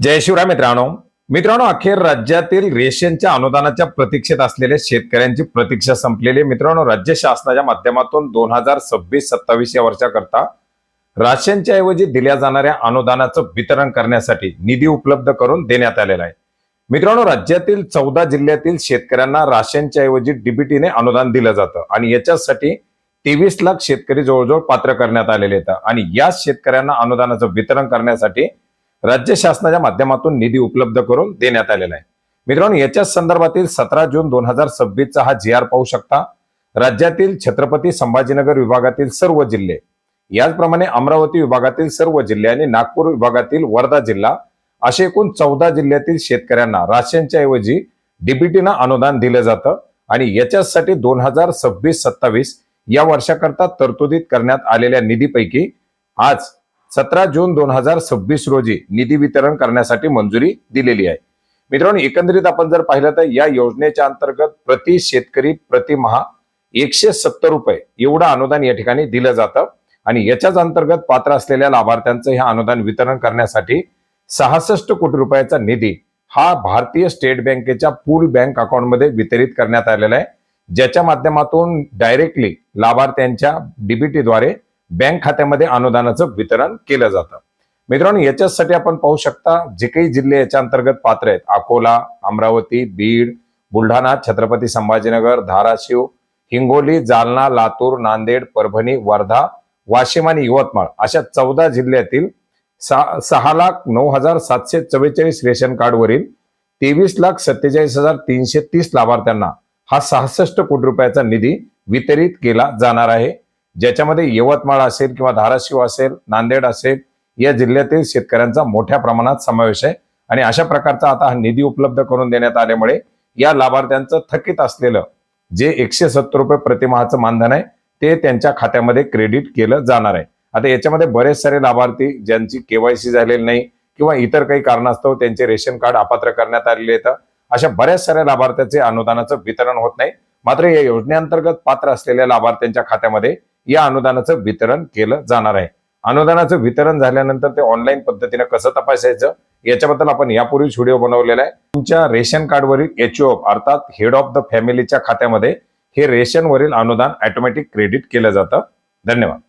जय शिवराय मित्रांनो अखेर राज्यातील रेशनच्या अनुदानाच्या प्रतीक्षेत असलेल्या शेतकऱ्यांची प्रतीक्षा संपलेली. मित्रांनो, राज्य शासनाच्या माध्यमातून 2026-27 या वर्षाकरता राशनच्या ऐवजी दिल्या जाणाऱ्या अनुदानाचं वितरण करण्यासाठी निधी उपलब्ध करून देण्यात आलेला आहे. मित्रांनो, राज्यातील 14 जिल्ह्यातील शेतकऱ्यांना राशनच्या ऐवजी डीबीटीने अनुदान दिलं जातं आणि याच्यासाठी 23 लाख शेतकरी जवळजवळ पात्र करण्यात आलेले आहेत आणि या शेतकऱ्यांना अनुदानाचं वितरण करण्यासाठी राज्य शासनाच्या माध्यमातून निधी उपलब्ध करून देण्यात आलेला आहे. मित्रांनो, याच्या संदर्भातील 17 जून 2026 चा हा जी आर पाहू शकता. राज्यातील छत्रपती संभाजीनगर विभागातील सर्व जिल्हे, याचप्रमाणे अमरावती विभागातील सर्व जिल्हे आणि नागपूर विभागातील वर्धा जिल्हा असे एकूण 14 जिल्ह्यातील शेतकऱ्यांना राशनच्या ऐवजी डीबीटीनं अनुदान दिलं जातं आणि याच्यासाठी 2026-27 या वर्षाकरता तरतुदीत करण्यात आलेल्या निधीपैकी आज 17 जून 2026 रोजी निधी वितरण करण्यासाठी मंजुरी दिलेली आहे. मित्रांनो, एकंदरीत आपण जर पाहिलं तर या योजनेच्या अंतर्गत प्रति शेतकरी प्रतिमाह 170 रुपये एवढं अनुदान या ठिकाणी दिलं जातं आणि याच्याच अंतर्गत पात्र असलेल्या लाभार्थ्यांचं हे अनुदान वितरण करण्यासाठी 66 कोटी रुपयाचा निधी हा भारतीय स्टेट बँकेच्या पूल बँक अकाउंटमध्ये वितरित करण्यात आलेला आहे, ज्याच्या माध्यमातून डायरेक्टली लाभार्थ्यांच्या डीबीटीद्वारे बँक खात्यामध्ये अनुदानाचं वितरण केलं जातं. मित्रांनो, याच्यासाठी आपण पाहू शकता जे काही जिल्हे याच्या अंतर्गत पात्र आहेत, अकोला, अमरावती, बीड, बुलढाणा, छत्रपती संभाजीनगर, धाराशिव, हिंगोली, जालना, लातूर, नांदेड, परभणी, वर्धा, वाशिम आणि यवतमाळ अशा 14 जिल्ह्यातील 6,09,744 रेशन कार्डवरील 23,47,330 लाभार्थ्यांना हा 66 कोटी रुपयाचा निधी वितरित केला जाणार आहे, ज्याच्यामध्ये यवतमाळ असेल किंवा धाराशिव असेल, नांदेड असेल या जिल्ह्यातील शेतकऱ्यांचा मोठ्या प्रमाणात समावेश आहे आणि अशा प्रकारचा आता हा निधी उपलब्ध करून देण्यात आल्यामुळे या लाभार्थ्यांचं थकीत असलेलं जे 170 रुपये प्रतिमाहाचं मानधन आहे ते त्यांच्या खात्यामध्ये क्रेडिट केलं जाणार आहे. आता याच्यामध्ये बरेच सारे लाभार्थी ज्यांची केवायसी झालेली नाही किंवा इतर काही कारणास्तव त्यांचे रेशन कार्ड अपात्र करण्यात आलेले आहेत, अशा बऱ्याच साऱ्या लाभार्थ्यांचे अनुदानाचं वितरण होत नाही. मात्र या योजनेअंतर्गत पात्र असलेल्या लाभार्थ्यांच्या खात्यामध्ये या अनुदानाचं वितरण केलं जाणार आहे. अनुदानाचं वितरण झाल्यानंतर ते ऑनलाईन पद्धतीने कसं तपासायचं याच्याबद्दल आपण यापूर्वीच व्हिडिओ बनवलेला आहे. तुमच्या रेशन कार्डवरील HOF अर्थात हेड ऑफ द फॅमिलीच्या खात्यामध्ये हे रेशनवरील अनुदान ऑटोमॅटिक क्रेडिट केलं जातं. धन्यवाद.